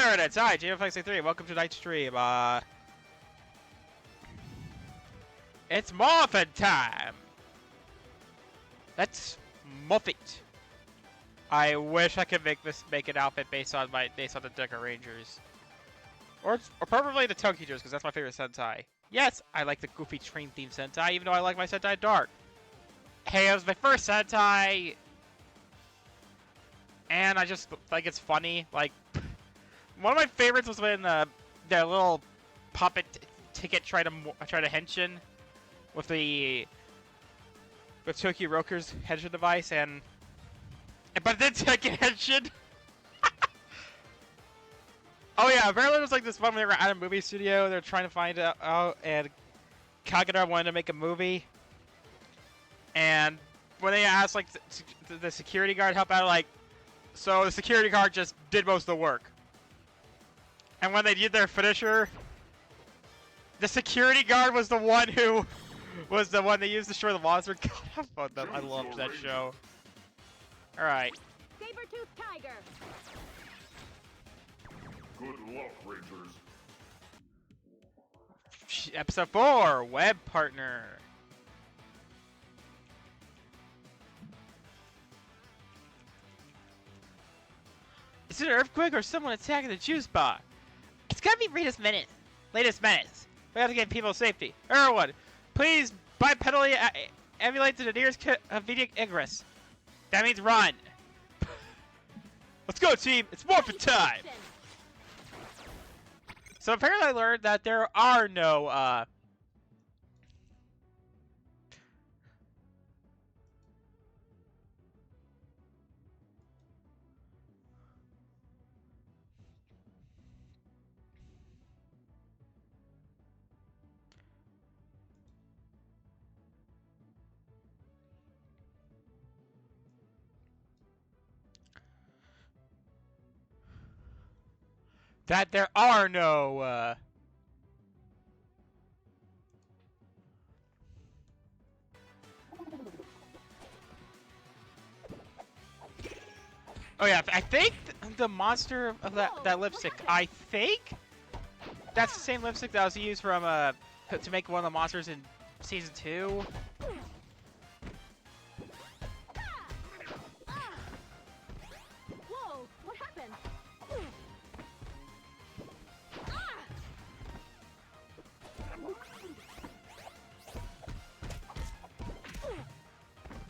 There it is! Hi, JFX3, welcome to tonight's stream. It's Morphin time! Let's Morph it. I wish I could make an outfit based on the Deca Rangers. Or preferably the Tokijos, because that's my favorite Sentai. Yes, I like the goofy train theme Sentai, even though I like my Sentai dark. Hey, it was my first Sentai, and I just think it's funny. Like, one of my favorites was when their little puppet ticket tried to henshin with Tokyo Roker's henshin device, but then ticket henshin. Oh yeah, apparently it was like this one when they were at a movie studio. They're trying to find out, and Kagura wanted to make a movie. And when they asked like the security guard help out, like, so the security guard just did most of the work. And when they did their finisher, the security guard was the one who was the one they used to destroy the monster. God, I loved that show. All right. Saber-toothed tiger. Good luck, Rangers. Episode 4, Web Partner. Is it an earthquake or someone attacking the juice bar? It's gotta be latest menace. We have to get people safety. Everyone, please bipedally emulate to the nearest convenient egress. That means run. Let's go, team. It's morphin' time. So apparently I learned that there are no, Oh yeah, I think the monster of that lipstick, I think that's the same lipstick that was used from to make one of the monsters in season 2. Whoa, what happened?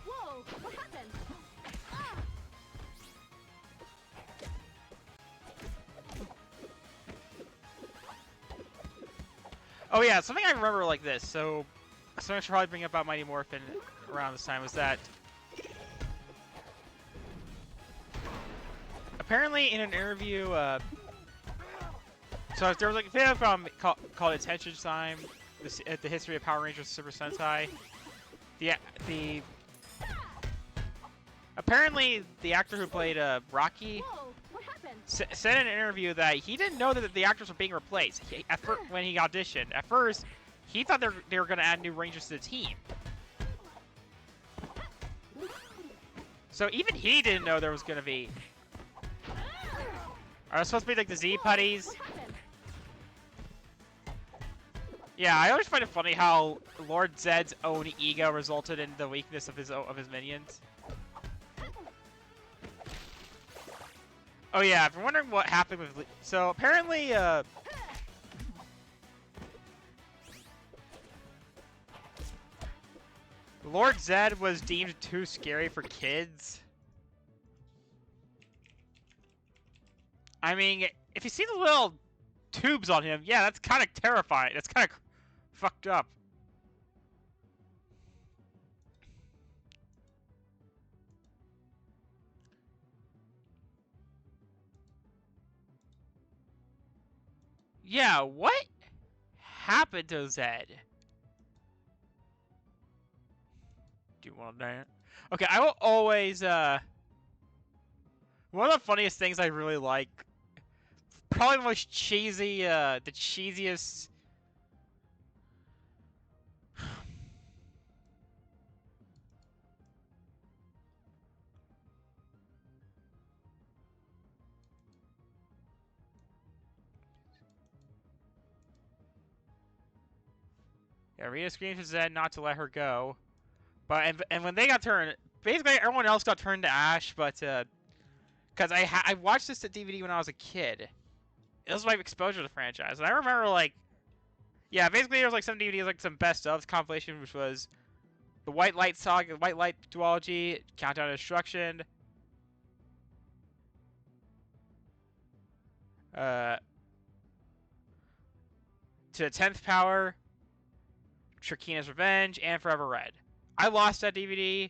Whoa, what happened? Oh yeah, something I remember like this. So something I should probably bring up about Mighty Morphin around this time was that apparently in an interview, so there was like a video from called Attention Time, the history of Power Rangers Super Sentai. Apparently the actor who played Rocky. Whoa, what happened? Said in an interview that he didn't know that the actors were being replaced. When he auditioned, at first, he thought they were going to add new Rangers to the team. So even he didn't know there was going to be... Are they supposed to be like the Z-Putties? Yeah, I always find it funny how Lord Zed's own ego resulted in the weakness of his minions. Oh yeah, if you're wondering what happened with... So apparently, Lord Zed was deemed too scary for kids. I mean, if you see the little tubes on him, yeah, that's kind of terrifying. That's kind of fucked up. Yeah, what happened to Zed? Do you want to dance? Okay, I will always, one of the funniest things I really like, probably the most cheesy, the cheesiest... Yeah, Rita screams to Zen not to let her go. But and when they got turned, basically everyone else got turned to ash. But because I watched this at DVD when I was a kid. It was my exposure to the franchise, and I remember like, yeah, basically there was like some DVDs like some best of compilation, which was the White Light Saga, White Light duology, Countdown to Destruction. To the 10th Power, Shirkina's Revenge, and Forever Red. I lost that DVD,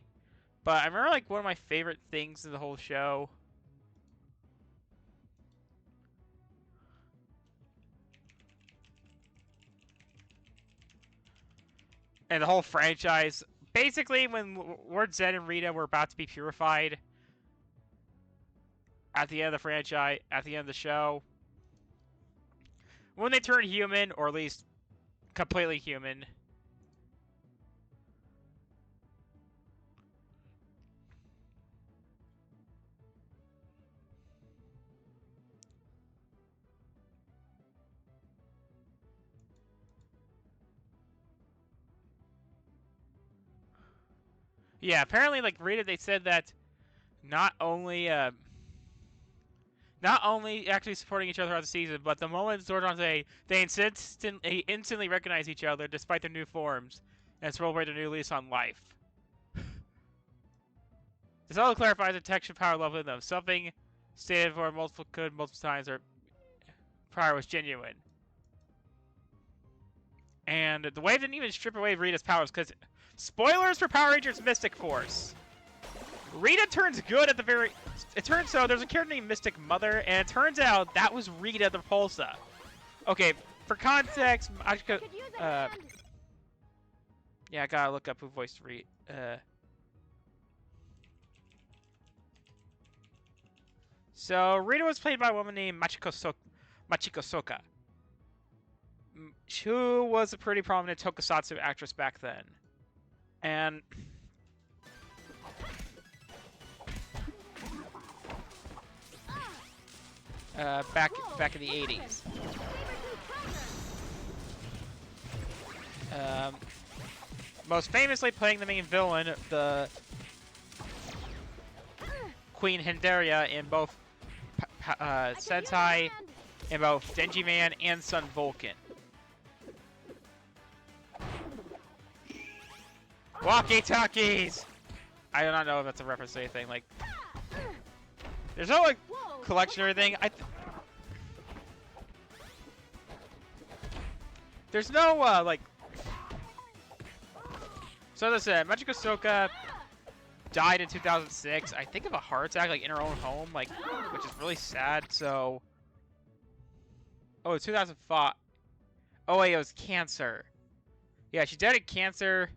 but I remember like one of my favorite things in the whole show. And the whole franchise. Basically, when Lord Zed and Rita were about to be purified at the end of the franchise, at the end of the show, when they turned human, or at least completely human, yeah, apparently, like Rita, they said that not only actually supporting each other throughout the season, but the moment Zordon they instantly recognize each other despite their new forms, and celebrate their new lease on life. This also clarifies the detection power level in them. Something stated for multiple times or prior was genuine. And the wave didn't even strip away Rita's powers, because spoilers for Power Rangers Mystic Force. Rita turns good at the very... It turns out there's a character named Mystic Mother, and it turns out that was Rita the Repulsa. Okay, for context, yeah, I gotta look up who voiced Rita. So, Rita was played by a woman named Machiko Soka, who was a pretty prominent tokusatsu actress back then. And... back in the 80s. Most famously playing the main villain, the Queen Hindaria, in both Sentai, in both Denji Man and Sun Vulcan. Walkie-talkies! I do not know if that's a reference to anything. Like, there's no like collection or anything. There's no like. So as I said, Machiko Soka died in 2006. I think of a heart attack, like in her own home, like, which is really sad. So. Oh, 2005. Oh wait, it was cancer. Yeah, she died of cancer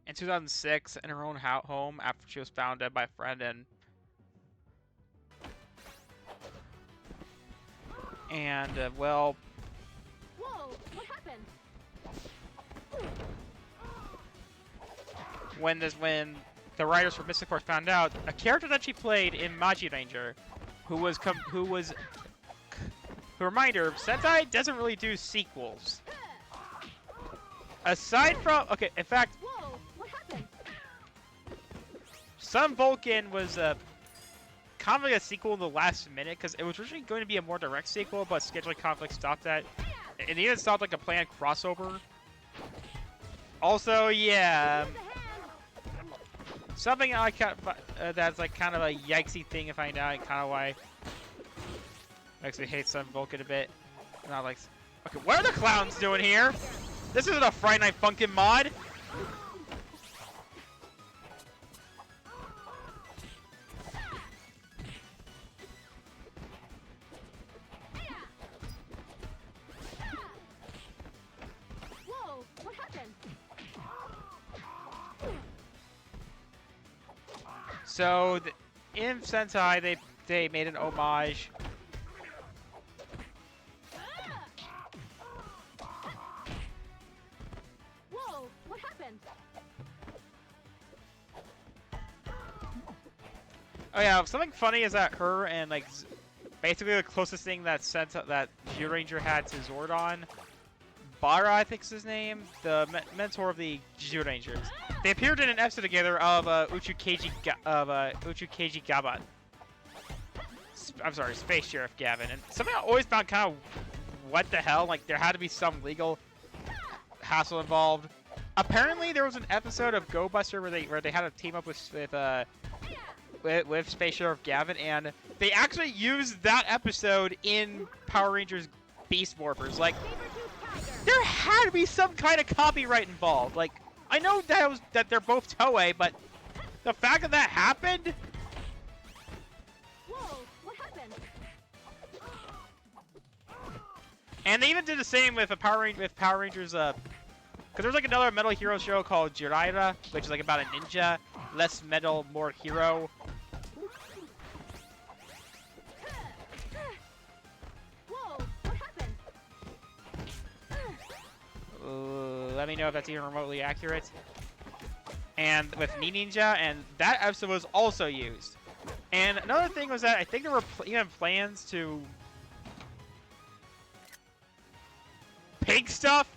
in 2006 in her own home after she was found dead by a friend. And well, Whoa, what happened? when the writers for Mystic Force found out, a character that she played in Magi Ranger, reminder, Sentai doesn't really do sequels. Aside from, okay, in fact, Whoa, what happened? Sun Vulcan was kind of like a sequel in the last minute, because it was originally going to be a more direct sequel, but scheduling conflict stopped that. It even stopped like a planned crossover. Also, yeah, something I that's like kind of a yikesy thing to find out, and kind of why I actually hate Sun Vulcan a bit. Not like, okay, what are the clowns doing here? This isn't a Friday Night Funkin' mod. Whoa, what happened? So, in Sentai, they made an homage. Whoa, what happened? Oh yeah, something funny is that her and like basically the closest thing that Zyuranger had to Zordon, Bara, I think is his name, the mentor of the Jiu Rangers. They appeared in an episode together of Uchukeiji Gaban. I'm sorry, Space Sheriff Gavin. And something I always found kind of what the hell. Like there had to be some legal hassle involved. Apparently, there was an episode of Go Buster where they had to team up with Space Sheriff Gavin, and they actually used that episode in Power Rangers Beast Morphers. Like, there had to be some kind of copyright involved. Like, I know that they're both Toei, but the fact that that happened. Whoa, what happened? And they even did the same with Power Rangers. Because there's like another Metal Hero show called Jiraiya, which is like about a ninja, less metal, more hero. Whoa, what happened? Let me know if that's even remotely accurate. And with Ninja, and that episode was also used. And another thing was that I think there were even plans to pig stuff.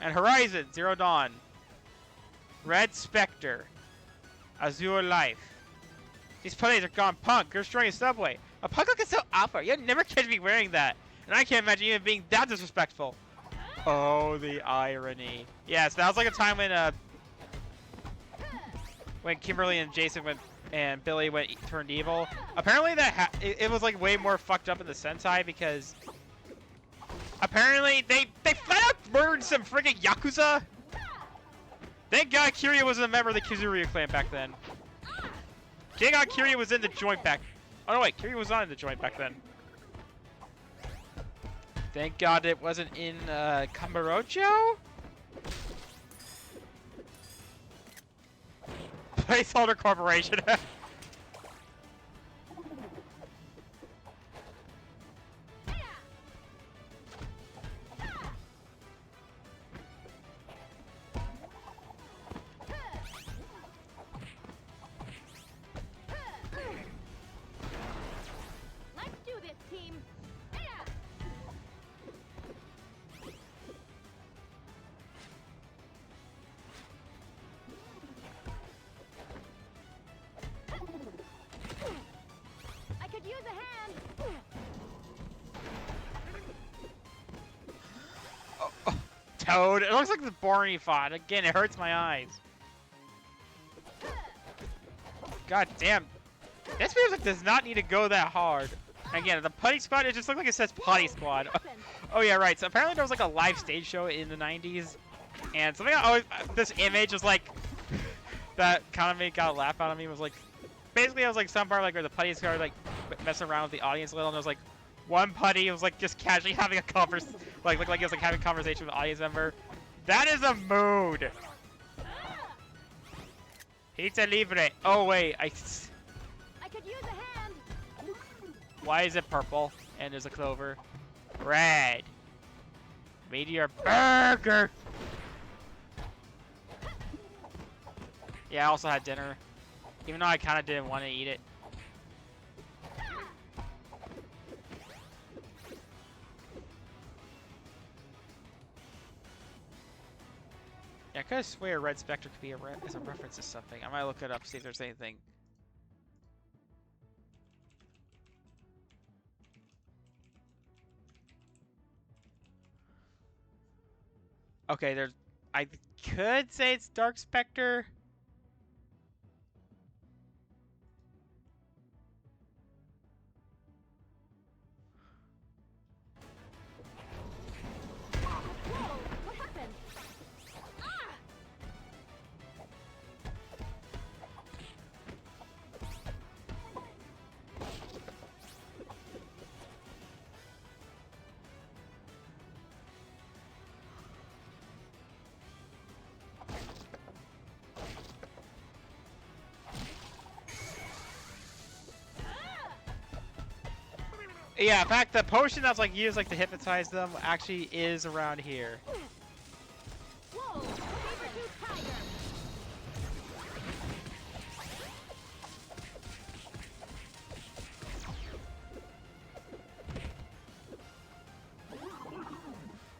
And Horizon, Zero Dawn, Red Spectre, Azure Life. These ponies are gone punk. You're destroying a subway. A punk look is so awful. You'd never catch me wearing that. And I can't imagine even being that disrespectful. Oh, the irony. Yes, that was like a time when Kimberly and Jason and Billy turned evil. Apparently it was like way more fucked up in the Sentai because apparently they flat out murdered some freaking Yakuza. Thank God Kiryu wasn't a member of the Kizuryu clan back then. Thank God Kiryu was in the joint back. Oh no wait, Kiryu was not in the joint back then. Thank God it wasn't in Kamurocho? Placeholder Corporation. Let's do this, team. I could use a hand. Toad. It looks like the boring fought. Again, it hurts my eyes. God damn. This music does not need to go that hard. Again, the Putty Squad, it just looks like it says Potty Squad. Oh yeah, right. So apparently there was like a live stage show in the 90s. And something I always, this image was like, that kind of got a laugh out of me was like, basically it was like some part like where the Putty Squad like messing around with the audience a little, and there was like one Putty was like just casually having a looked like he was like having a conversation with an audience member. That is a mood. Pizza Libre. Oh wait, I could use a hand. why is it purple and there's a clover? Red. Meteor burger. Yeah, I also had dinner, even though I kind of didn't want to eat it. Yeah, I could have swear Red Spectre could be as a reference to something. I might look it up, see if there's anything. Okay, I could say it's Dark Spectre. Whoa, what happened? Yeah, in fact, the potion that's like used like to hypnotize them actually is around here. Whoa, saber-tooth tiger.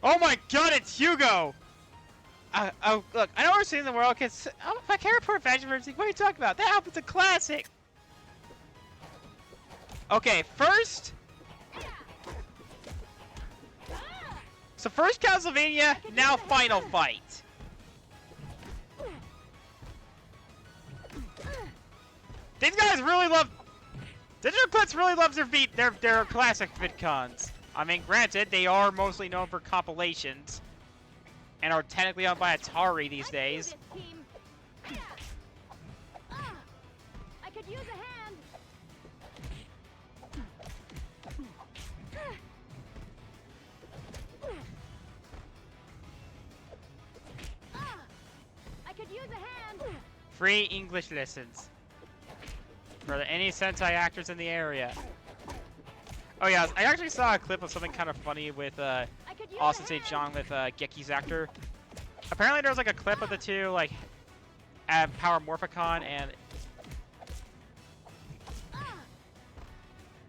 Oh my god, it's Hugo! Oh, look, I know we're seeing the world kids. If I can't report fashion emergency, what are you talking about? That outfit's a classic! Okay, first. So first Castlevania, now Final Fight. These guys really love. Digital Eclipse really loves their classic VidCons. I mean, granted, they are mostly known for compilations, and are technically owned by Atari these days. I could use a hand. I could use a hand. Free English lessons for any Sentai actors in the area. Oh yeah, I actually saw a clip of something kind of funny with Austin St. John with Geki's actor. Apparently there was like a clip of the two like at Power Morphicon, and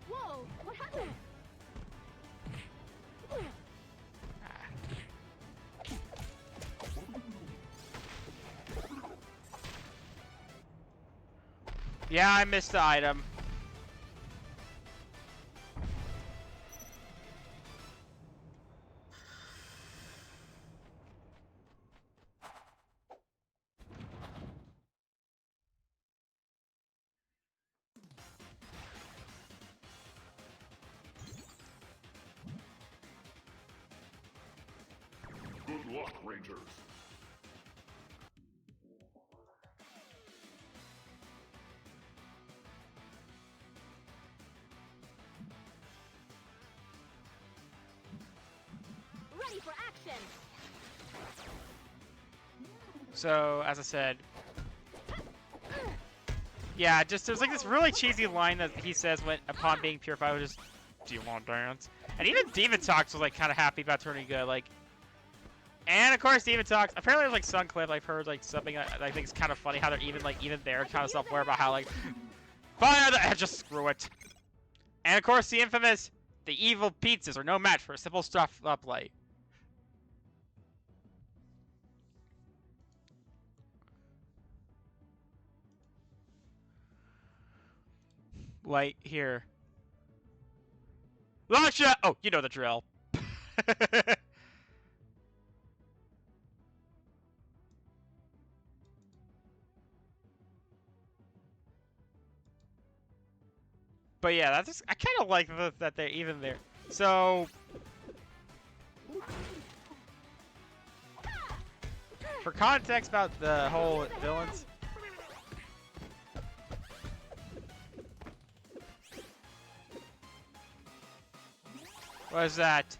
Whoa, what happened? yeah, I missed the item. Good luck, Rangers. Ready for action. So as I said, yeah, just there's like this really cheesy line that he says when upon being purified, which is, "Do you want to dance?" And even Demon Talks was like kind of happy about turning good, like. And of course, Demon Talks. Apparently, there's like some clip I've heard like something that I think is kind of funny how they're even there kind of self-aware about how like fire the just screw it. And of course, the infamous the evil pizzas are no match for a simple stuff play. Right here. Lasha! Oh, you know the drill. But yeah, that's just, I kind of like that they're even there. So, for context about the whole villains. What is that?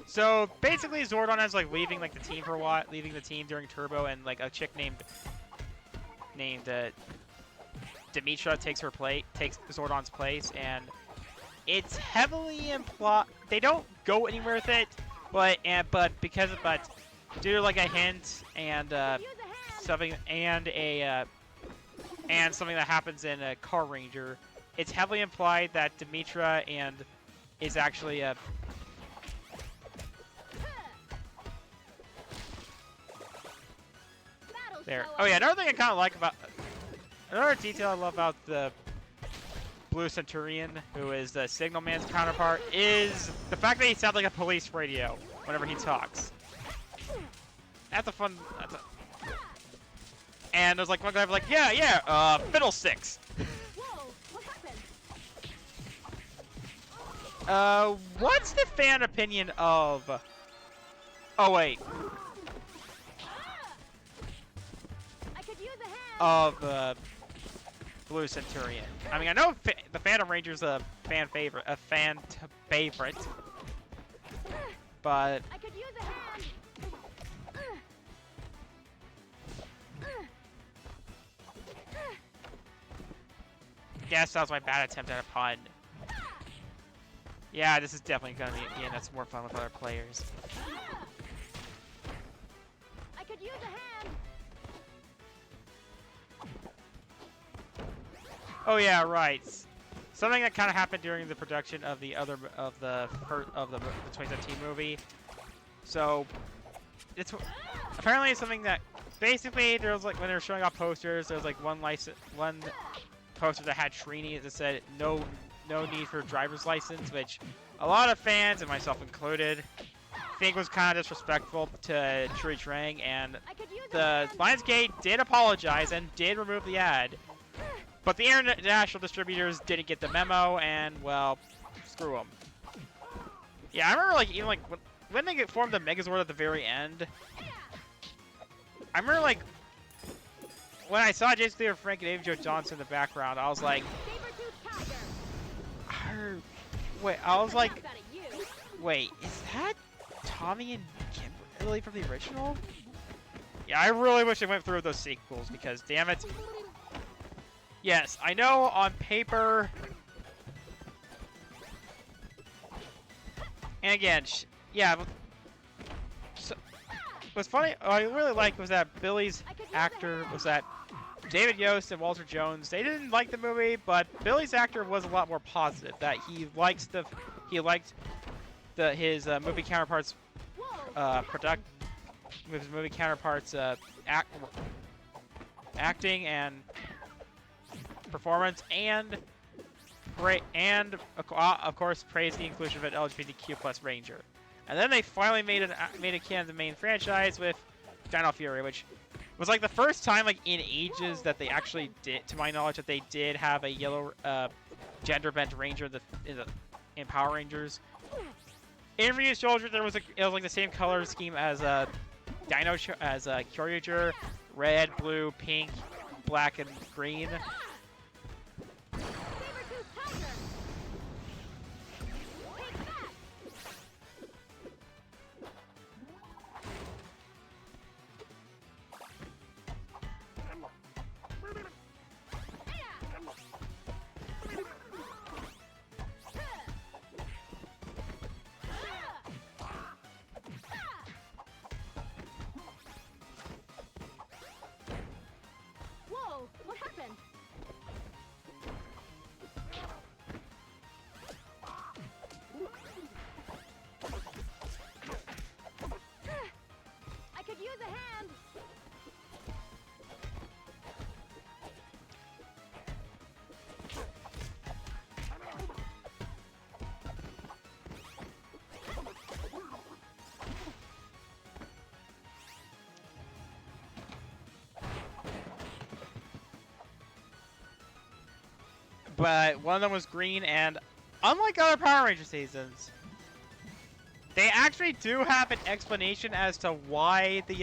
So basically, Zordon is like leaving like the team for a while, leaving the team during Turbo, and like a chick named Demetra takes Zordon's place, and it's heavily implied they don't go anywhere with it, but due to like a hint and something something that happens in a Car Ranger, it's heavily implied that Demetra is actually a there. Oh yeah, another thing I kind of like about another detail I love about the Blue Centurion, who is the Signal Man's counterpart, is the fact that he sounds like a police radio whenever he talks. That's a fun. And there's like one guy like, yeah, fiddlesticks. Whoa, what happened? What's the fan opinion of? Oh wait. I could use a hand. Of Blue Centurion. I mean, I know the Phantom Ranger's a fan favorite, but I could use a hand. yes, that was my bad attempt at a pun. Yeah, this is definitely gonna be that's more fun with other players. I could use a hand. Oh yeah, right. something that kind of happened during the production of the 2017 movie. So it's apparently it's something that basically there was like when they were showing off posters, there was like one poster that had Trini that said no need for a driver's license, which a lot of fans and myself included think was kind of disrespectful to Tree Trang, and I could use a the hand. Lionsgate did apologize and did remove the ad, but the international distributors didn't get the memo, and well, screw them. Yeah, I remember like even like when they formed the Megazord at the very end. I remember like when I saw Jason Clear, Frank, and Amy Jo Johnson in the background, I was like, Saber-tooth tiger. wait, I was like, Enough out of you. wait, is that Tommy and Kimberly from the original? Yeah, I really wish they went through with those sequels because, damn it. Yes, I know on paper. And again, yeah. So, what's funny, what I really liked was that Billy's actor was that David Yost and Walter Jones. They didn't like the movie, but Billy's actor was a lot more positive. That he liked his movie counterparts his movie counterparts acting and performance, and of course praised the inclusion of an LGBTQ+ Ranger. And then they finally made it canon the main franchise with Dino Fury, which was like the first time like in ages that they actually did, to my knowledge, that they did have a yellow gender bent Ranger in Power Rangers. In Reused Soldier, it was like the same color scheme as Kyoryuger, red, blue, pink, black, and green. Saber-tooth tiger. Take that. Whoa, what happened? I could use a hand. But one of them was green, and unlike other Power Ranger seasons, they actually do have an explanation as to why the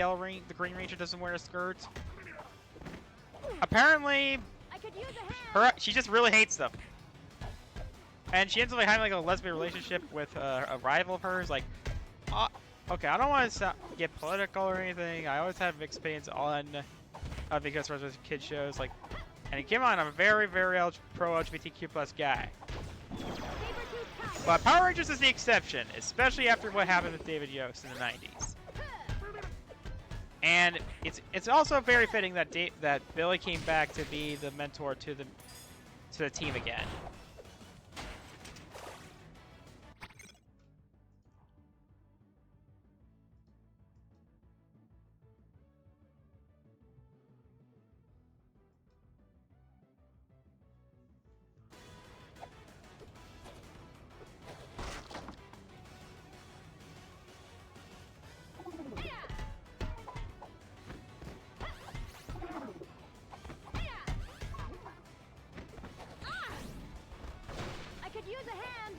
Green Ranger doesn't wear a skirt. Apparently, I could use a hand. she just really hates them, and she ends up like, having like a lesbian relationship with a rival of hers. Like, okay, I don't want to get political or anything. I always have mixed opinions on because with kid shows like. And keep in mind, I'm a very, very pro-LGBTQ+ guy. Saber-tooth tiger. But Power Rangers is the exception, especially after what happened with David Yost in the 90s. And it's also very fitting that Billy came back to be the mentor to the team again. I could use a hand.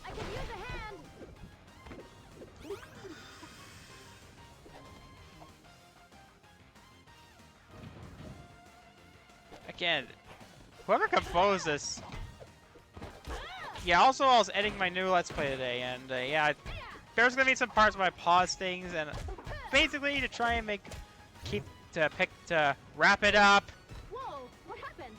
I could use a hand. Again, whoever composed this... Yeah, also I was editing my new Let's Play today, and yeah, there's gonna be some parts where I pause things, and basically to try and to wrap it up. Whoa, what happened?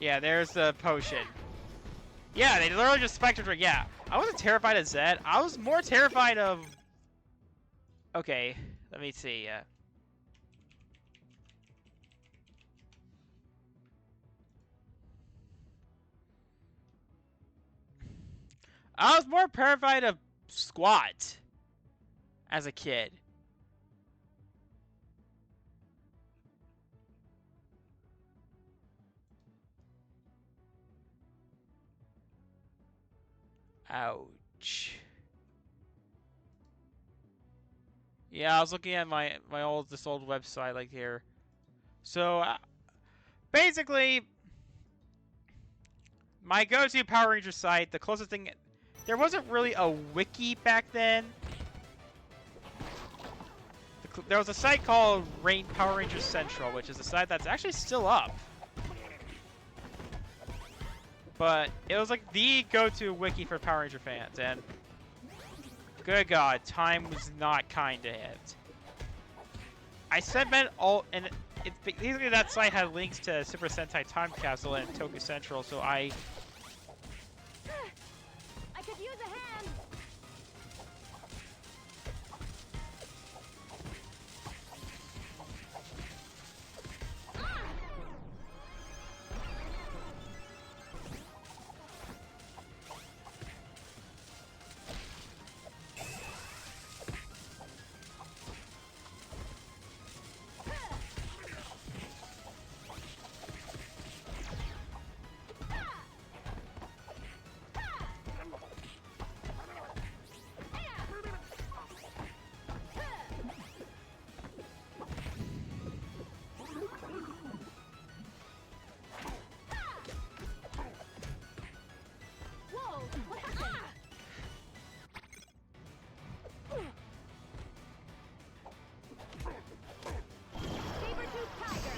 Yeah, there's the potion. Yeah, they literally just spiked her. Yeah, I wasn't terrified of Zed. I was more terrified of... Okay, let me see. I was more terrified of Squat as a kid. Ouch. Yeah, I was looking at this old website like here. So basically, my go-to Power Ranger site, the closest thing, there wasn't really a wiki back then. There was a site called Power Rangers Central, which is a site that's actually still up. But it was like the go-to wiki for Power Ranger fans, and good God, time was not kind to it. I submit all, and it's basically that site had links to Super Sentai Time Capsule and Toku Central, so I could use a hand. Whoa, what happened? Saber-tooth tiger.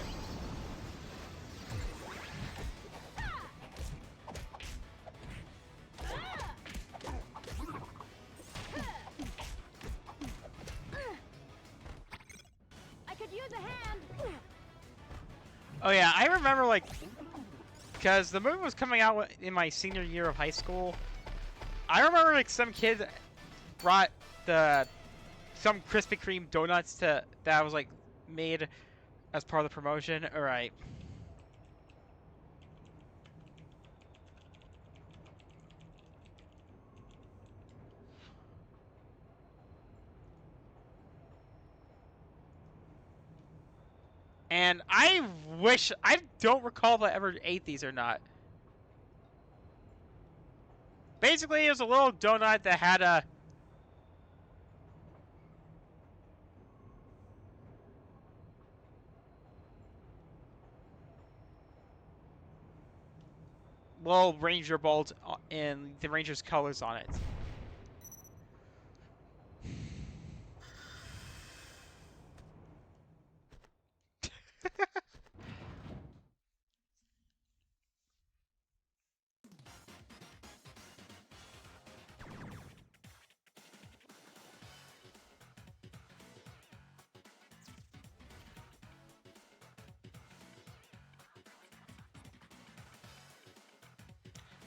I could use a hand. Oh yeah, I remember like, because the movie was coming out in my senior year of high school. I remember like some kid brought some Krispy Kreme donuts that was like made as part of the promotion. All right. And I don't recall if I ever ate these or not. Basically, it was a little donut that had a little Ranger bolt and the Ranger's colors on it.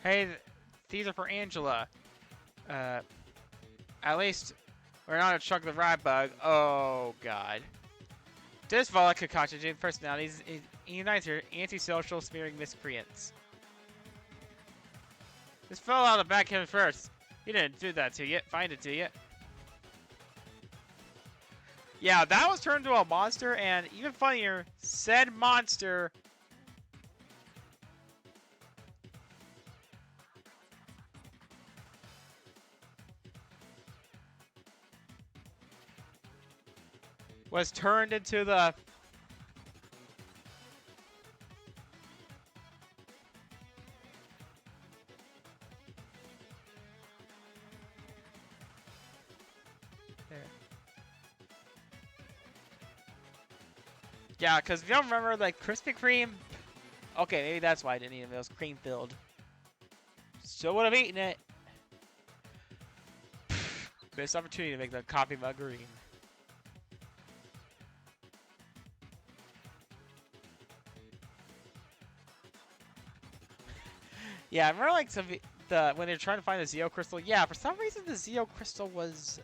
Hey, these are for Angela. At least we're not a chocolate ride bug. Oh God. This vodka concentrating personalities unites your antisocial smearing miscreants. This fell out of the back end first. He didn't do that to you. Find it to you. Yeah, that was turned into a monster, and even funnier, said monster was turned into the there. Yeah, because if you don't remember, like Krispy Kreme. Okay, maybe that's why I didn't eat it. It was cream filled. Still would have eaten it. Missed opportunity to make the coffee mug green. Yeah, I remember like the when they're trying to find the Zeo crystal. Yeah, for some reason the Zeo crystal was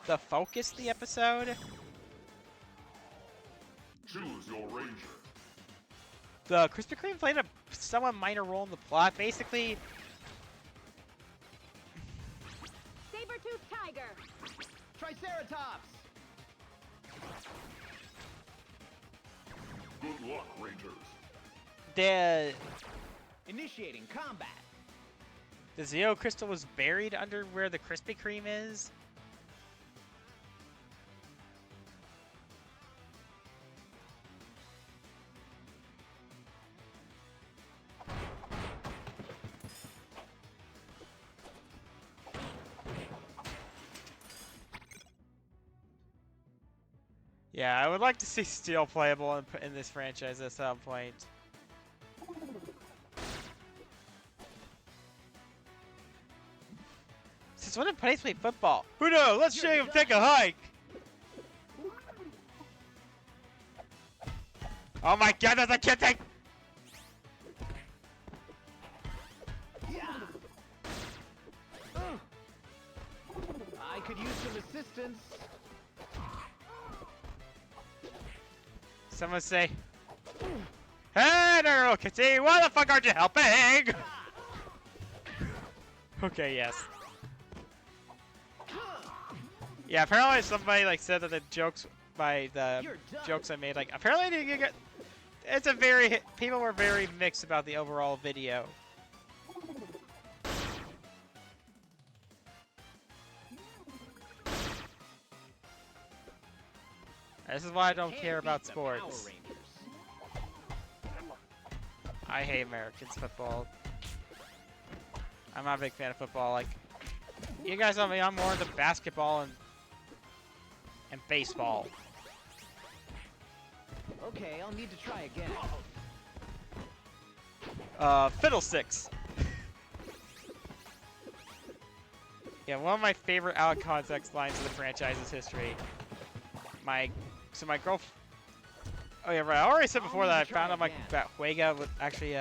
the focus of the episode. Choose your ranger. The Krispy Kreme played a somewhat minor role in the plot. Basically, Saber-tooth tiger. Triceratops! Good luck, Rangers. the Initiating combat. the Zeo crystal was buried under where the Krispy Kreme is. Yeah, I would like to see Steel playable in this franchise at some point. Since when did Putties play football? Who knows? Let's show him take a hike! Oh my god, that's a kid thing! I could use some assistance. Someone say, "Hey, Neural Kitty, why the fuck aren't you helping?" Okay, yes. Yeah, apparently somebody like said that the jokes by the jokes I made, like apparently I didn't get. It's a very people were very mixed about the overall video. This is why I don't care about sports. I hate Americans football. I'm not a big fan of football. Like, you guys know me, I'm more into basketball and baseball. Okay, I'll need to try again. Fiddlesticks. Yeah, one of my favorite out of context lines of the franchise's history. So my girl. Oh yeah, right. I already said before that I found out that Huega would actually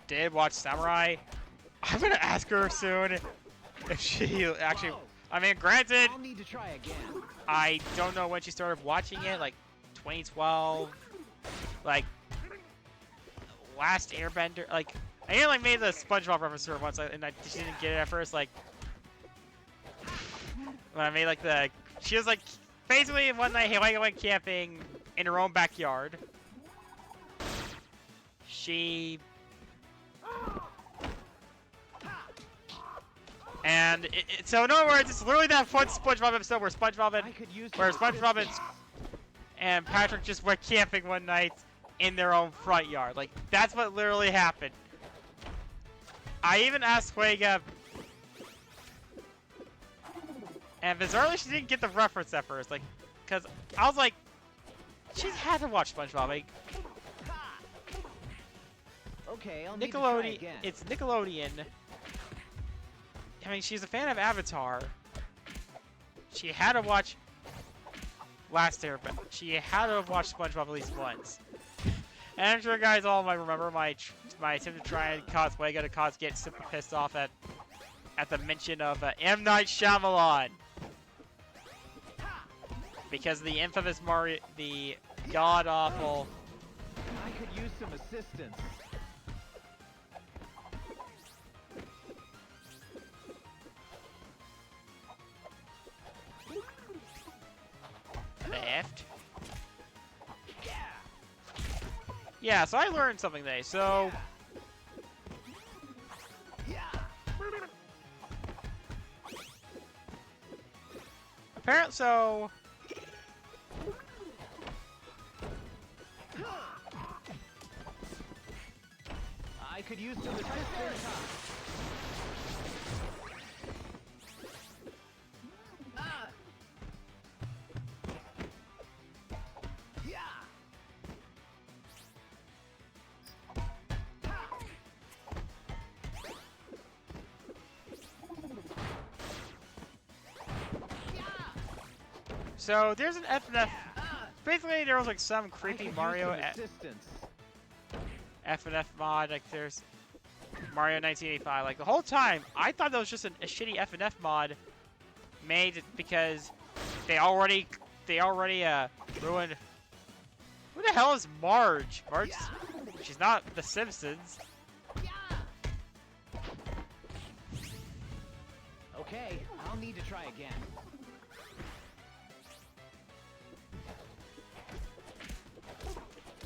did watch Samurai. I'm gonna ask her soon if she actually. I mean, granted, I'll need to try again. I don't know when she started watching it, like 2012, like Last Airbender. Like I like made the SpongeBob reference to her once, and she didn't get it at first. Like when I made like she was like basically one night Huega went camping in her own backyard. And so in other words, it's literally that one SpongeBob episode where SpongeBob and Patrick just went camping one night in their own front yard. Like that's what literally happened. I even asked Huega, and bizarrely she didn't get the reference at first, like, cause I was like, she's had to watch SpongeBob. Like, Okay, I'll need to try Nickelodeon. again. It's Nickelodeon. I mean, she's a fan of Avatar. She had to watch Last Airbender. She had to have watched SpongeBob at least once. And I'm sure you guys all might remember my attempt to try and cause Huega to get super pissed off at the mention of M. Night Shyamalan. Because the infamous Mario, the god-awful... I could use some assistance. Left. Yeah, so I learned something today. So apparently, so I could use some assistance. So there's an FNF. Basically, there was like some I creepy could use Mario some assistance. FNF mod. Like there's Mario 1985. Like the whole time, I thought that was just a shitty FNF mod made because they already ruined. Who the hell is Marge? Marge, she's not The Simpsons. Okay, I'll need to try again.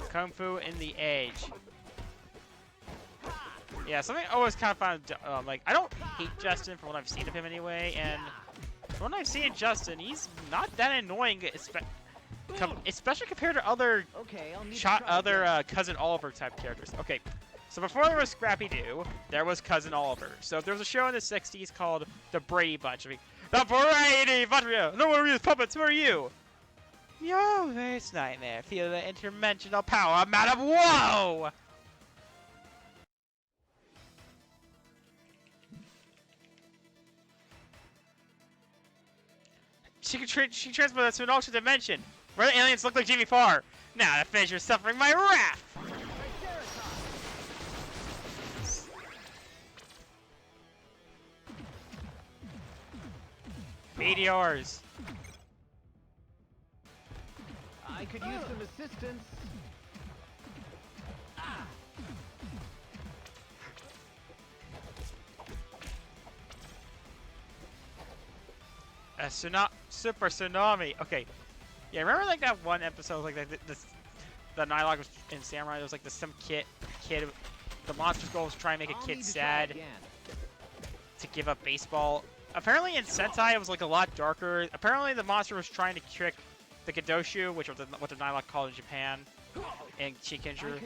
Kung Fu in the Age. Yeah, something I always kind of found, like, I don't hate Justin from what I've seen of him anyway, and from what I've seen of Justin, he's not that annoying, especially compared to other, Okay, I'll need to try again. Cousin Oliver type characters. Okay, so before there was Scrappy-Doo, there was Cousin Oliver. So there was a show in the 60s called The Brady Bunch. I mean, the Brady Bunch! No one reads puppets, who are you? Yo, this nightmare. Feel the interdimensional power of Madam Whoa! She transported us to an alternate dimension, where the aliens look like Jimmy Farr. Now to finish your suffering my wrath! Meteors. I could use some assistance. A super tsunami. Okay. Yeah, remember like that one episode, like the Nylog was in Samurai. There was like some kid. The monster skull was trying to make a kid sad to give up baseball. Apparently in Sentai it was like a lot darker. Apparently the monster was trying to trick the Gadoshu, which was what the Nylog called in Japan, and Shikinju,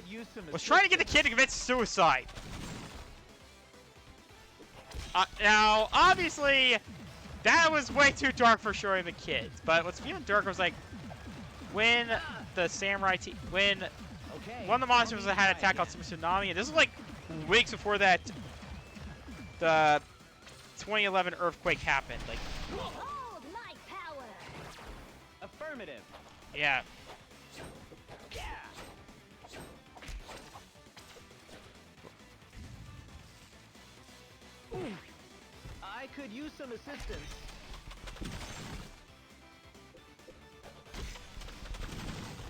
was trying to get the kid to commit suicide. Now, obviously, that was way too dark for showing the kids. But what's even darker was like when the samurai when one of the monsters had an attack on Super Tsunami, and this was like weeks before that the 2011 earthquake happened. Like, Hold my power. Affirmative. yeah. I could use some assistance.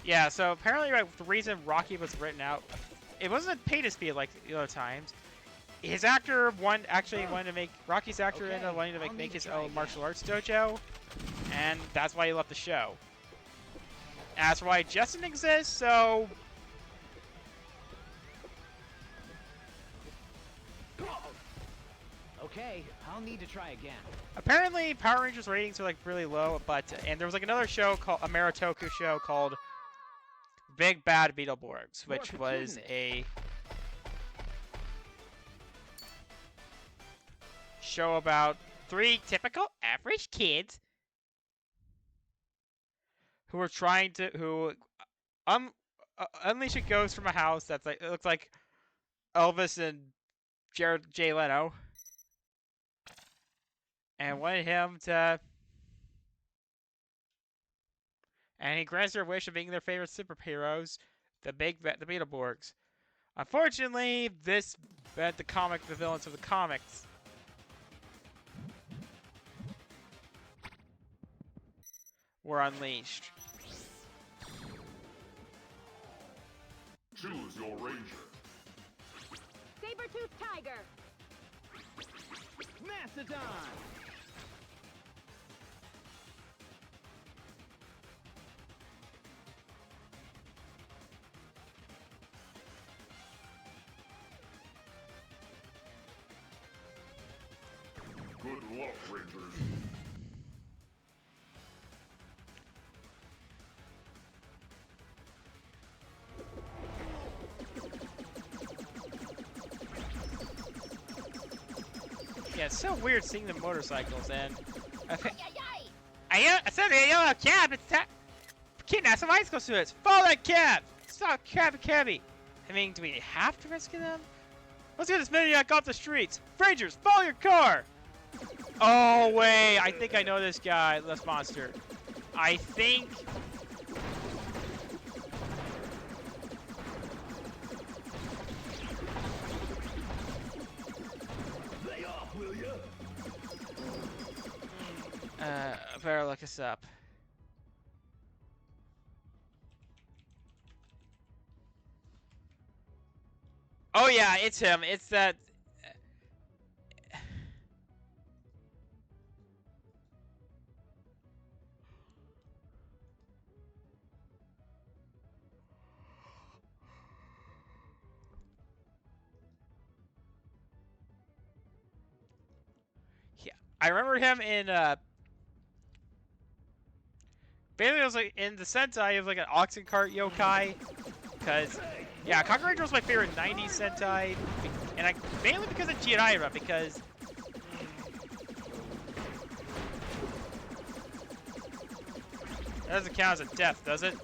Yeah, so apparently the reason Rocky was written out, it wasn't pay to speed like the other times. His actor actually wanted to make, Rocky's actor ended up wanting to make his own martial arts dojo, and that's why he left the show. That's why Justin exists, so... Okay, I'll need to try again. Apparently, Power Rangers ratings are like really low, and there was like another show called a Maritoku show called Big Bad Beetleborgs, which was a show about 3 typical average kids who were trying to unleash a ghost from a house that's like, it looks like Elvis and Jared J. Leno, and wanted him to, and he grants their wish of being their favorite superheroes, the Beetleborgs. Unfortunately, this meant the villains of the comics were unleashed. Choose your ranger. Saber-tooth tiger. Mastodon! Good luck, Rangers. Yeah, it's so weird seeing the motorcycles, and I said a yellow cab. It's time. Kidnap some high school students. Follow that cab. Stop cabby. I mean, do we have to rescue them? Let's get this maniac off the streets. Rangers, follow your car. Oh wait, I think I know this guy, this monster. I think... Lay off, will ya? Better look this up. Oh yeah, it's him. It's that... Yeah, I remember him in, basically, it was like in the Sentai, he was like an oxen cart yokai. Because, yeah, Kamen Ranger was my favorite 90s Sentai. And mainly because of Jiraiya, because... That doesn't count as a death, does it?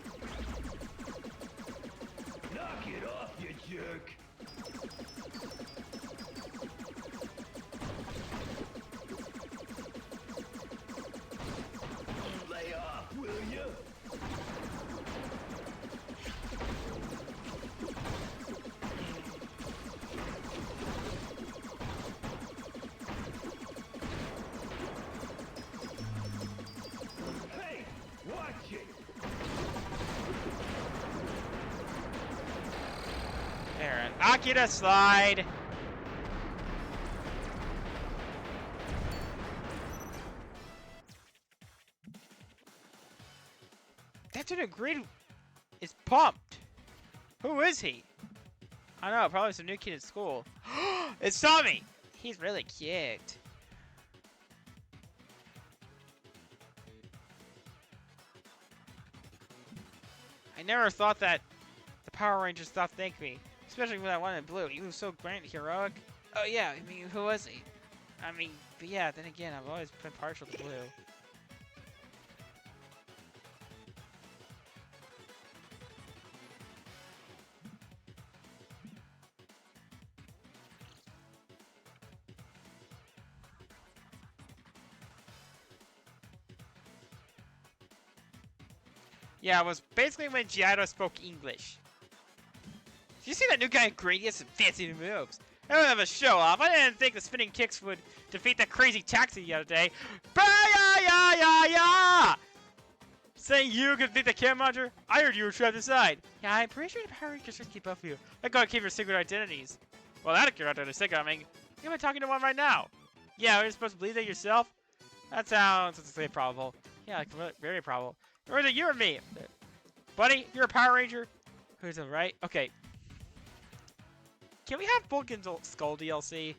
Knock it off, you jerk. Lay off, will ya? Hey, watch it. Aaron, Akira slide! That dude agreed is pumped. Who is he? I don't know, probably some new kid at school. It's Tommy! He's really cute. I never thought that the Power Rangers stopped thanking me. Especially when I wanted blue. He was so grand and heroic. Oh yeah, I mean, who was he? I mean, but yeah, then again, I've always been partial to blue. Yeah, it was basically when Giotto spoke English. Did you see that new guy in green? He has some fancy new moves. I don't have a show off. I didn't think the spinning kicks would defeat that crazy taxi the other day. Ba-ya-ya-ya-ya! Saying you could beat the camp module? I heard you were trapped inside. Yeah, I'm pretty sure the Power Rangers just keep up with you. I gotta keep your secret identities. Well, that'll keep out secret. I mean, am I talking to one right now? Yeah, you're supposed to believe that yourself? That sounds, let's say, probable. Yeah, like, very probable. Or is it you or me? Buddy, you're a Power Ranger? Who's it, right? Okay. Can we have Vulcan's Skull DLC?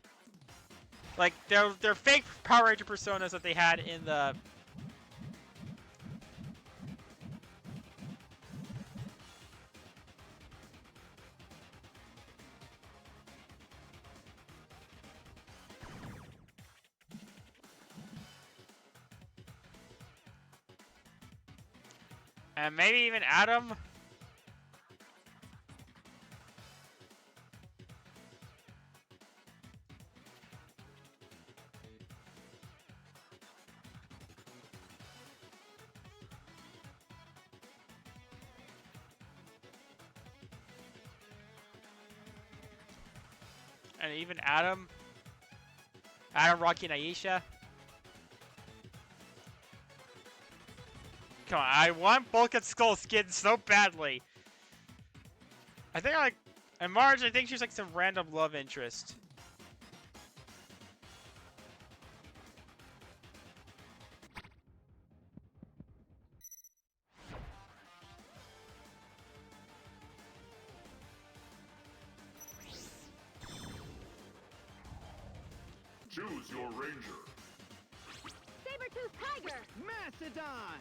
Like, they're fake Power Ranger personas that they had in the... And maybe even Adam? And even Adam? Adam, Rocky, and Aisha? Come on, I want Bulkhead Skull skin so badly. I think and Marge, I think she's like some random love interest. Choose your ranger. Saber-tooth tiger! Mastodon!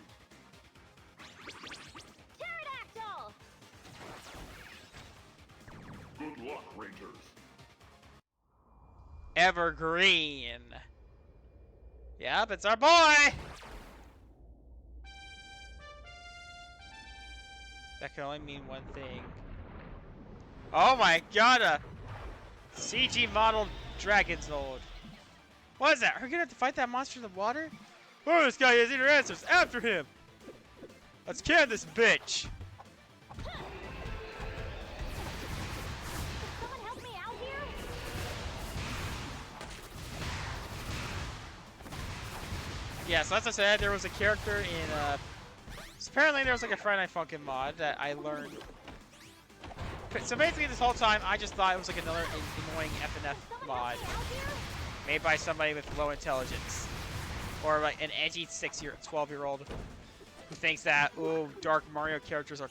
Pterodactyl! Good luck, Rangers. Evergreen. Yep, it's our boy! That can only mean one thing. Oh my god, a CG model Dragonzold. What is that? Are we gonna have to fight that monster in the water? Oh, this guy has inner answers. After him! Let's kill this bitch. Someone help me out here? Yeah, so as I said, there was a character in, so apparently there was like a Friday Night Funkin' mod that I learned. So basically this whole time, I just thought it was like another annoying FNF mod made by somebody with low intelligence. Or like an edgy 12-year-old who thinks that, ooh, dark Mario characters are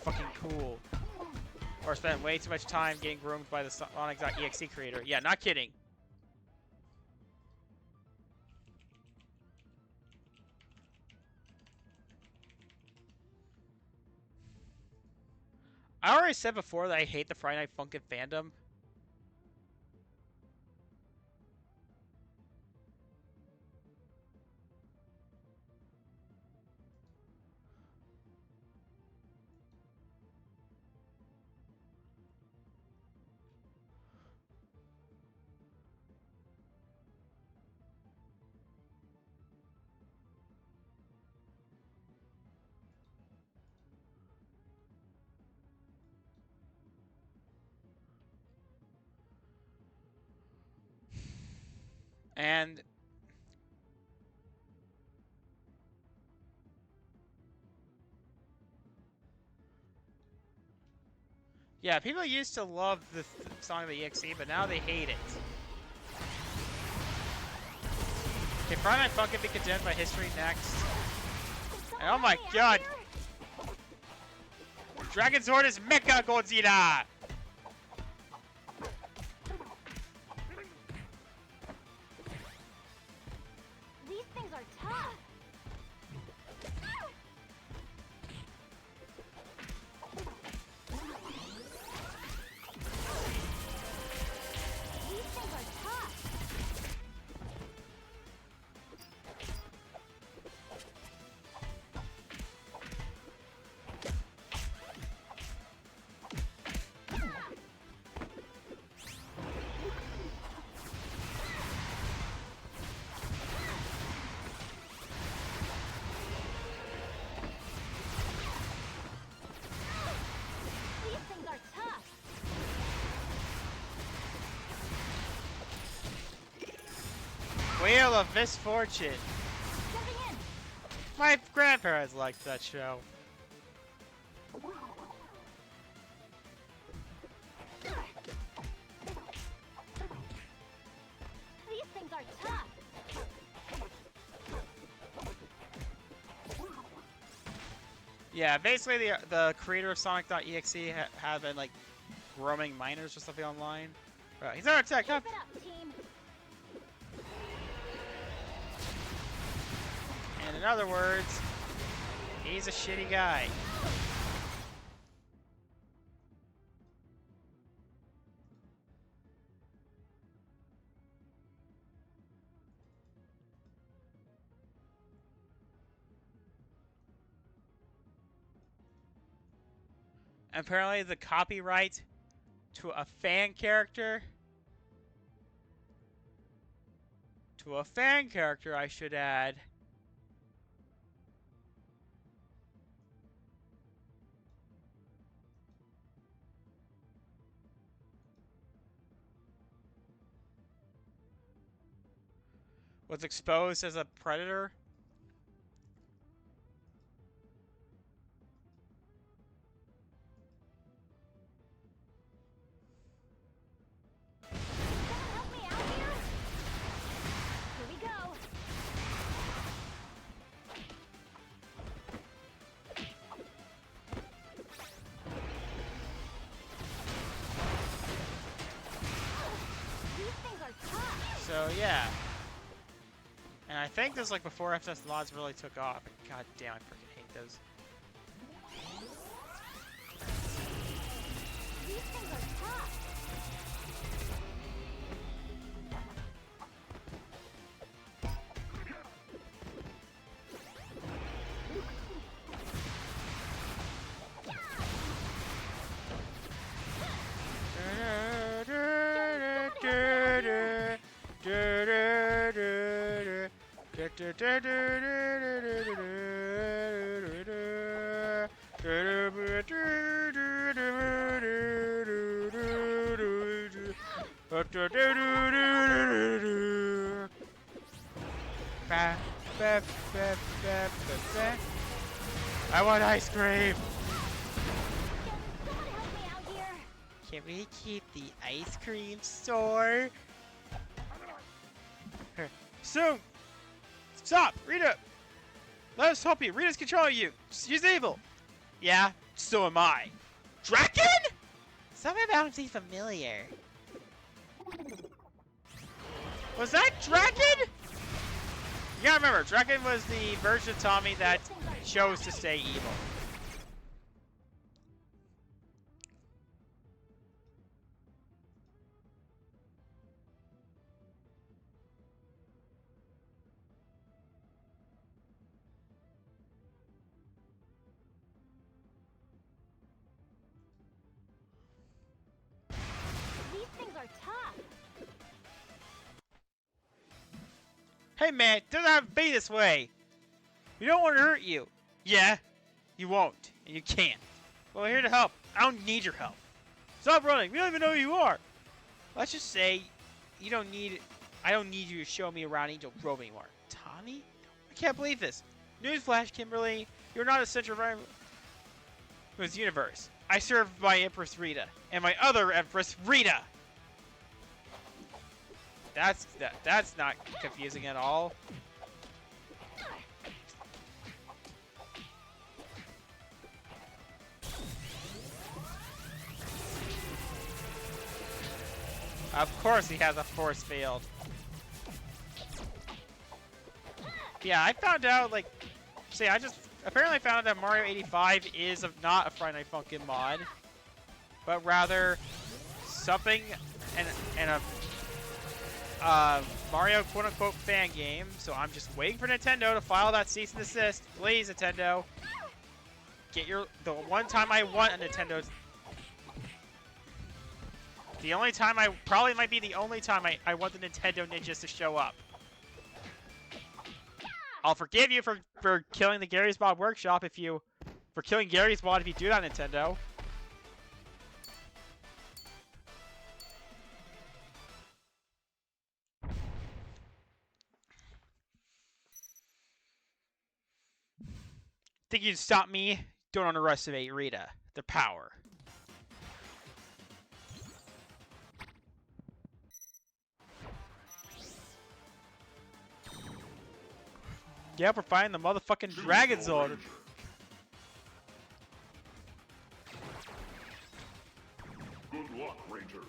fucking cool. Or spent way too much time getting groomed by the Sonic.exe creator. Yeah, not kidding. I already said before that I hate the Friday Night Funkin' fandom. And yeah, people used to love the song of the EXE, but now they hate it. Can Friday Night Funkin' be condemned by history next? And oh my god! Dragon Sword is Mecha Godzilla! These things are tough. These things are tough. These things are tough. Wheel of Misfortune. Jumping in. My grandparents liked that show. These things are tough. Yeah, basically the creator of Sonic.exe have been like roaming miners or something online. He's under attack. Keep Up. it up, team. And in other words, he's a shitty guy. Apparently the copyright to a fan character, I should add, was exposed as a predator. Someone help me out here? Here we go. These things are tough. So yeah. And I think this is like before FS Laws really took off. God damn, I freaking hate those. These things are tough. I want ice cream. Someone help me out here. Can we keep the ice cream store? So, stop, Rita. Let us help you. Rita's controlling you. She's evil. Yeah, so am I. Draken? Something about him seems familiar. Was that Draken? You gotta remember, Draken was the version of Tommy that chose to stay evil. These things are tough. Hey man, it doesn't have to be this way. We don't want to hurt you. Yeah, you won't, and you can't. Well, we're here to help. I don't need your help. Stop running. We don't even know who you are. Let's just say you don't need. I don't need you to show me around Angel Grove anymore. Tommy? I can't believe this. Newsflash, Kimberly. You're not a central of this universe. I serve my Empress Rita and my other Empress Rita. That's not confusing at all. Of course he has a force field. Yeah, I found out, like, I just apparently found out that Mario 85 is not a Friday Night Funkin' mod, but rather something and a Mario quote-unquote fan game. So I'm just waiting for Nintendo to file that cease and desist. Please, Nintendo, get the one time I want a Nintendo. The only time probably might be the only time I want the Nintendo Ninjas to show up. I'll forgive you for killing the Gary's Mod Workshop for killing Gary's Mod if you do that, Nintendo. Think you'd stop me? Don't underestimate Rita. Their power. Yep, we're fighting the motherfucking Dragon Zone. Good luck, Rangers.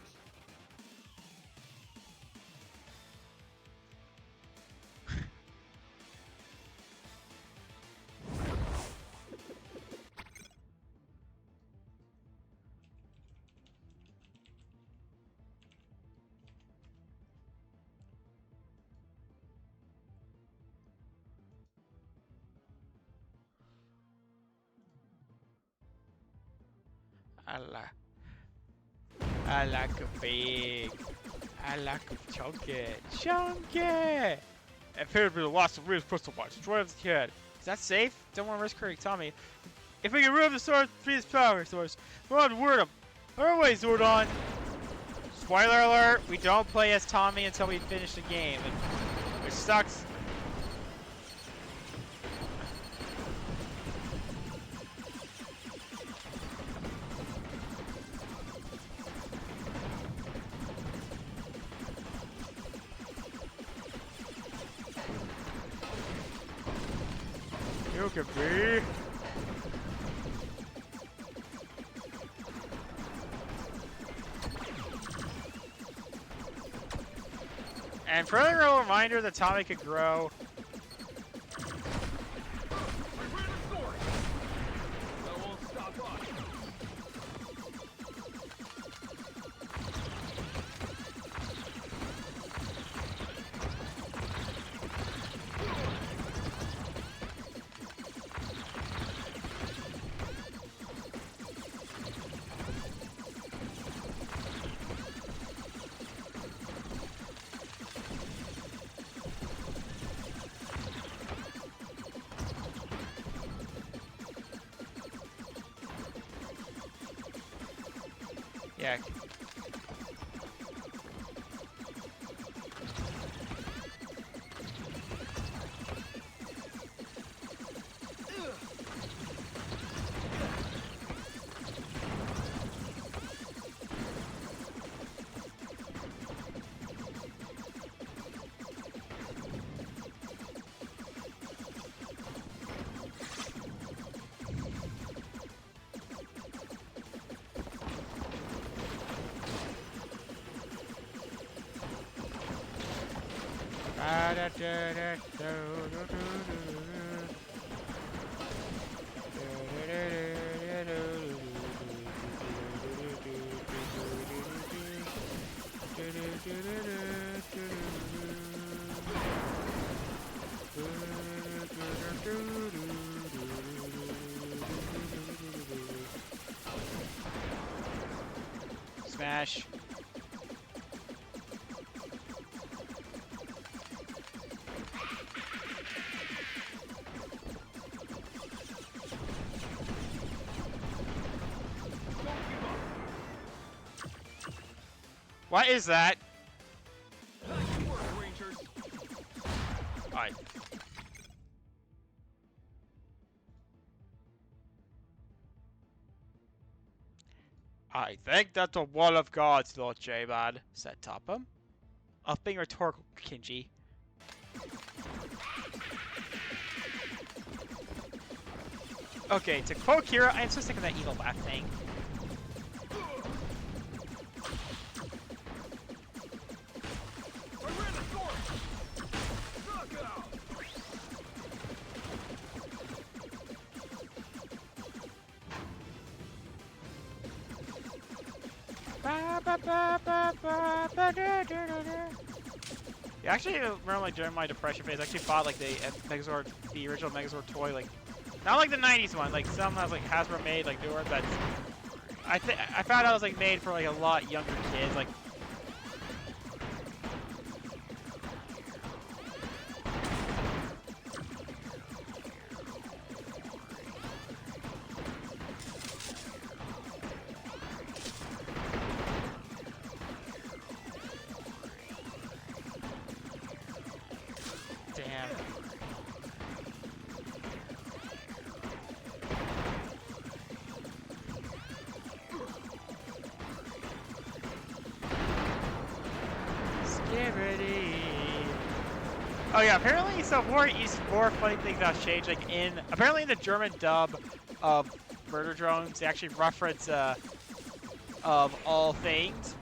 I like a big. I like a chunky. Chunky! Appeared to be the loss of Rita's crystal watch. Destroy the kid. Is that safe? Don't want to risk hurting Tommy. If we can remove the sword, free his power source, we'll have to word him. Our way, Zordon! Spoiler alert, we don't play as Tommy until we finish the game, which sucks. You can be. And further a reminder that Tommy could grow. Yeah. Smash. What is that? Nice work, Rangers. Alright. I think that's a wall of gods, Lord J-Man, said Topham. Of being rhetorical, Kinji. Okay, to quote Kira, I'm so sick of that evil laugh thing. Yeah, actually, remember like during my depression phase, I actually bought like the Megazord, the original Megazord toy, like not like the '90s one, like some that was like Hasbro made, like newer. That's I found out it was like made for like a lot younger kids, like. Damn. Skibidi. Oh yeah, apparently some more funny things that changed. Like apparently in the German dub of Murder Drones, they actually reference of all things.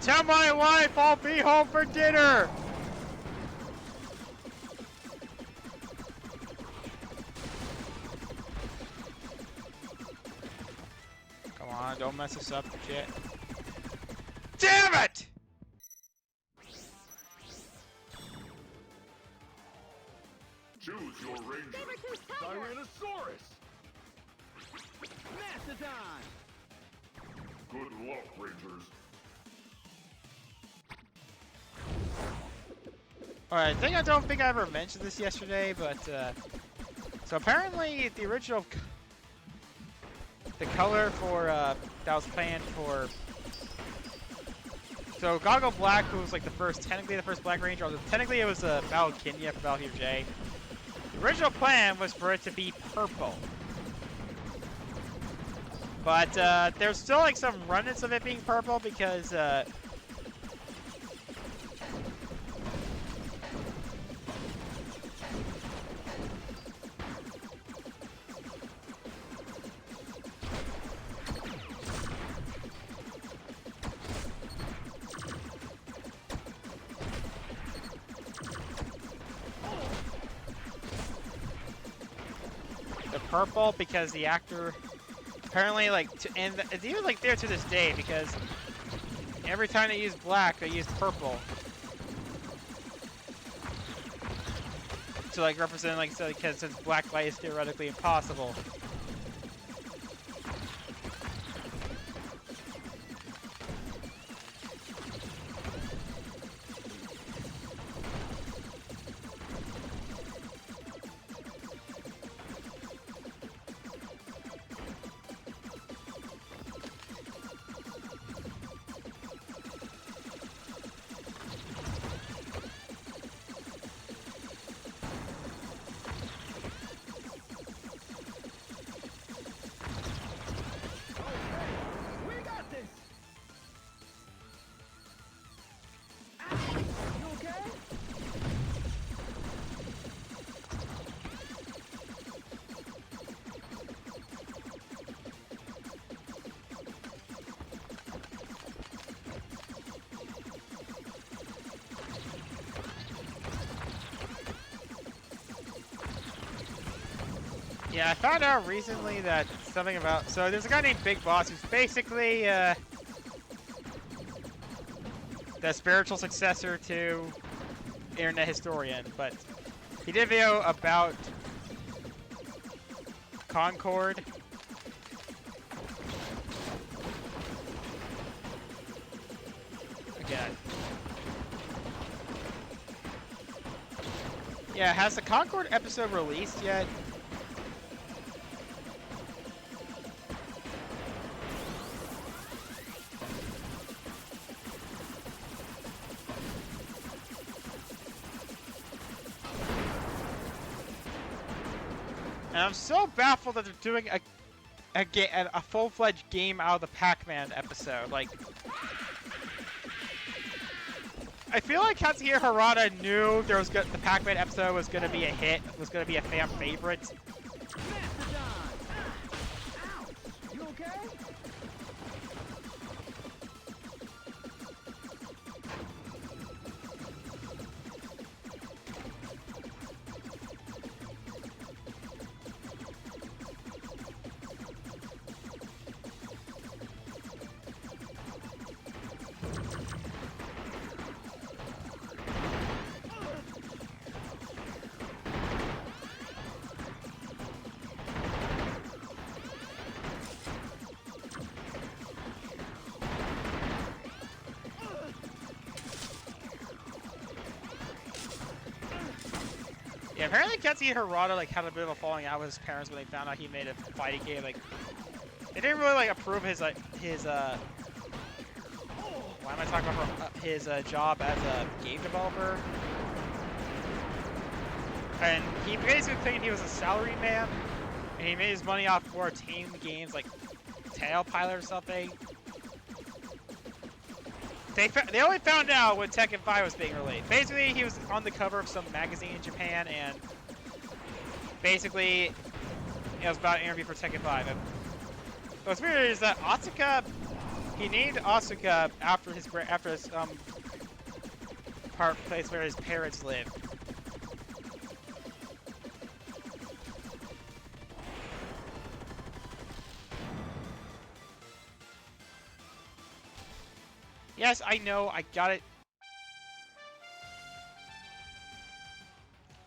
Tell my wife I'll be home for dinner! Come on, don't mess us up, shit. Damn it! Choose your ranger. Saber-tooth tiger! Tyrannosaurus. Mastodon. Good luck, Rangers. Alright, I don't think I ever mentioned this yesterday, but so apparently the original the color for that was planned for, so Goggle Black was like technically the first Black Ranger, although technically it was Battle Kenya for Battle Hero J. The original plan was for it to be purple. But there's still like some remnants of it being purple because purple because the actor apparently and it's even like there to this day because every time they use black they use purple to like represent like so because since black light is theoretically impossible. Yeah, I found out recently that something about... So there's a guy named Big Boss who's basically the spiritual successor to Internet Historian, but he did a video about Concord. Again. Yeah, has the Concord episode released yet? And I'm so baffled that they're doing a full-fledged game out of the Pac-Man episode. Like, I feel like Katsuhiro Harada knew the Pac-Man episode was gonna be a hit, was gonna be a fan favorite. You okay? Yeah, apparently Katsuhiro Harada like had a bit of a falling out with his parents when they found out he made a fighting game. Like, they didn't really like approve his why am I talking about his job as a game developer? And he basically claimed he was a salary man, and he made his money off more tame games like Tail Pilot or something. They only found out when Tekken 5 was being released. Basically, he was on the cover of some magazine in Japan, and basically, it was about an interview for Tekken 5. And what's weird is that Asuka, he named Asuka after his place where his parents live. Yes, I know, I got it.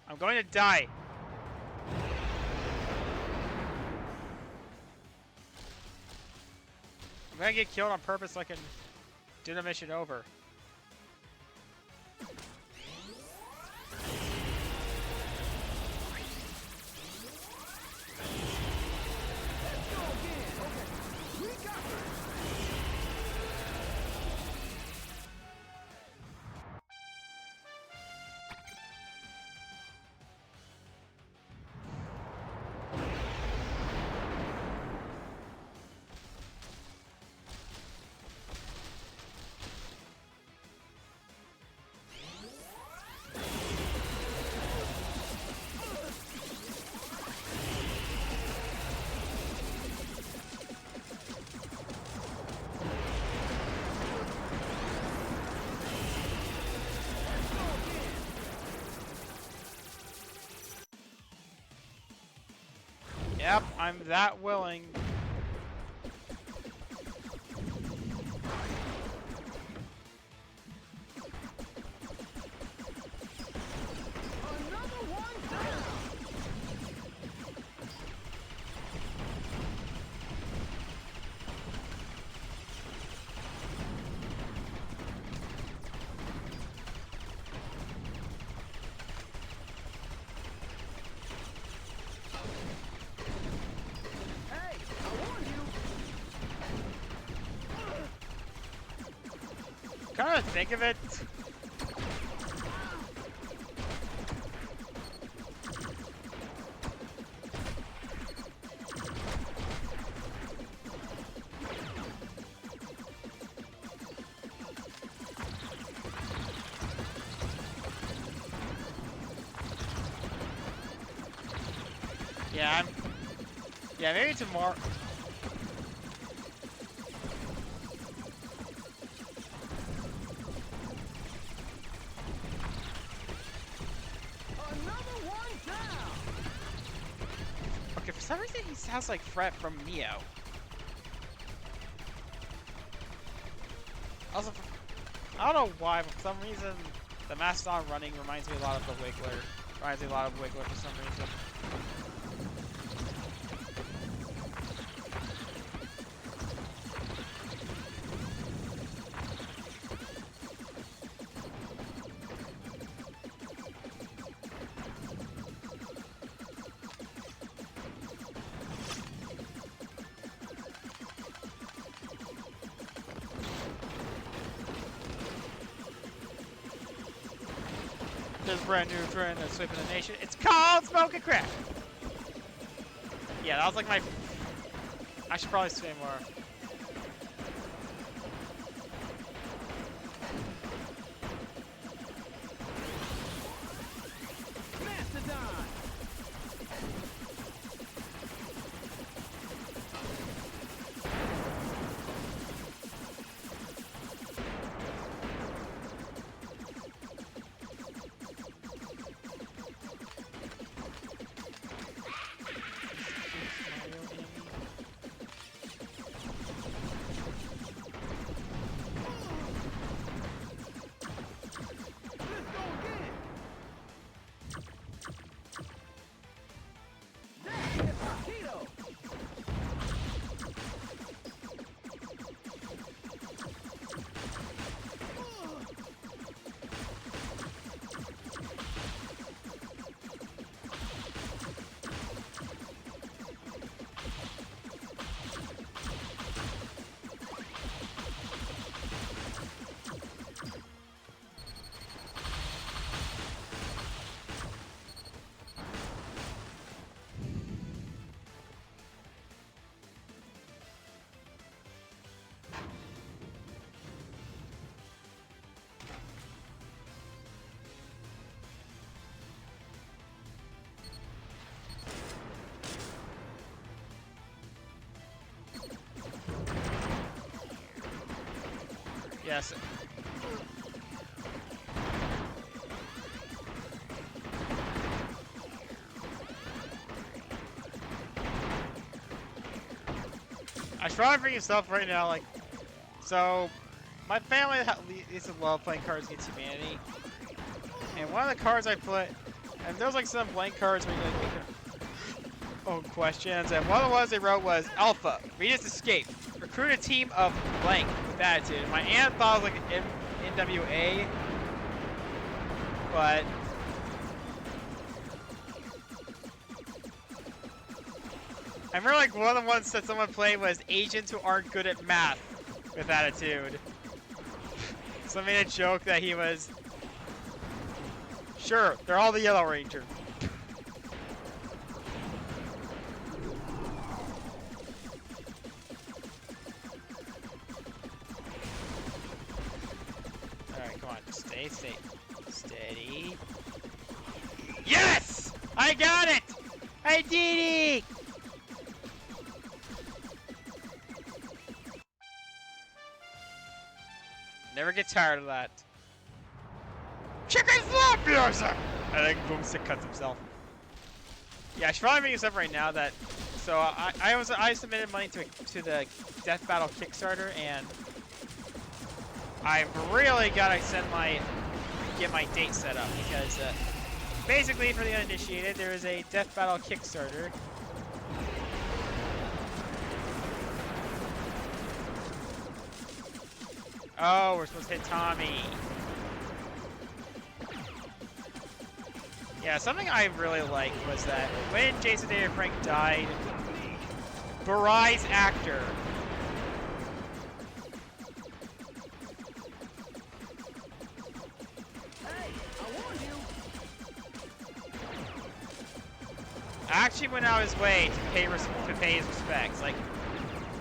I'm going to die. I'm gonna get killed on purpose so I can do the mission over. Yep, I'm that willing. Another one down. Hey, I warned you. Kind of think of it. Yeah, maybe tomorrow. Another one down. good. For some reason, he sounds like Fred from Neo. Also, I don't know why, but for some reason, the Mastodon running reminds me a lot of the Wiggler. Reminds me a lot of Wiggler for some reason. There's a brand new trend that's sweeping the nation. It's called smoking crack. Yeah, that was like my. I should probably say more. Mastodon! Let's go again! Torpedo! Yes. I should probably bring yourself right now, like, so my family used to love playing Cards Against Humanity, and one of the cards I put, and there was like some blank cards where you like make your own questions, and one of the ones they wrote was Alpha, Rita's Escape, recruit a team of blank with attitude. And my aunt thought it was like an NWA, but I remember like one of the ones that someone played was agents who aren't good at math with attitude. So I made a joke that he was, sure, they're all the Yellow Ranger. Alright, come on, just stay safe. Steady. Yes! I got it! I did it! Never get tired of that. Chicken slap yourself! I think Boomstick cuts himself. Yeah, I should probably make this up right now that. So I submitted money to the Death Battle Kickstarter, and I've really got to get my date set up because basically for the uninitiated, there is a Death Battle Kickstarter. Oh, we're supposed to hit Tommy. Yeah, something I really liked was that when Jason David Frank died, Rita'S actor actually went out his way to pay his respects. Like,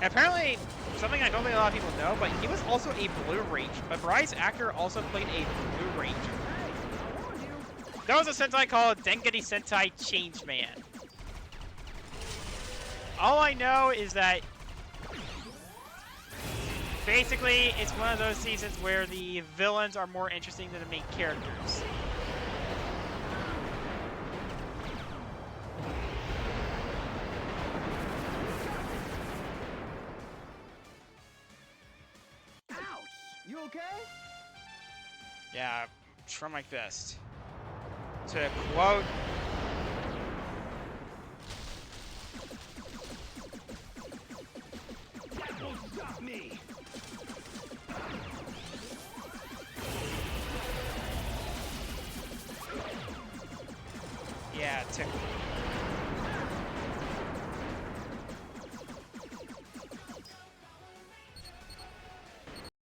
apparently, something I don't think a lot of people know, but he was also a Blue Ranger. But Rita'S actor also played a Blue Ranger. There was a Sentai called Dengeki Sentai Changeman. All I know is that basically it's one of those seasons where the villains are more interesting than the main characters. You okay? Yeah, trim my fist. To quote. That won't stop me. Yeah, to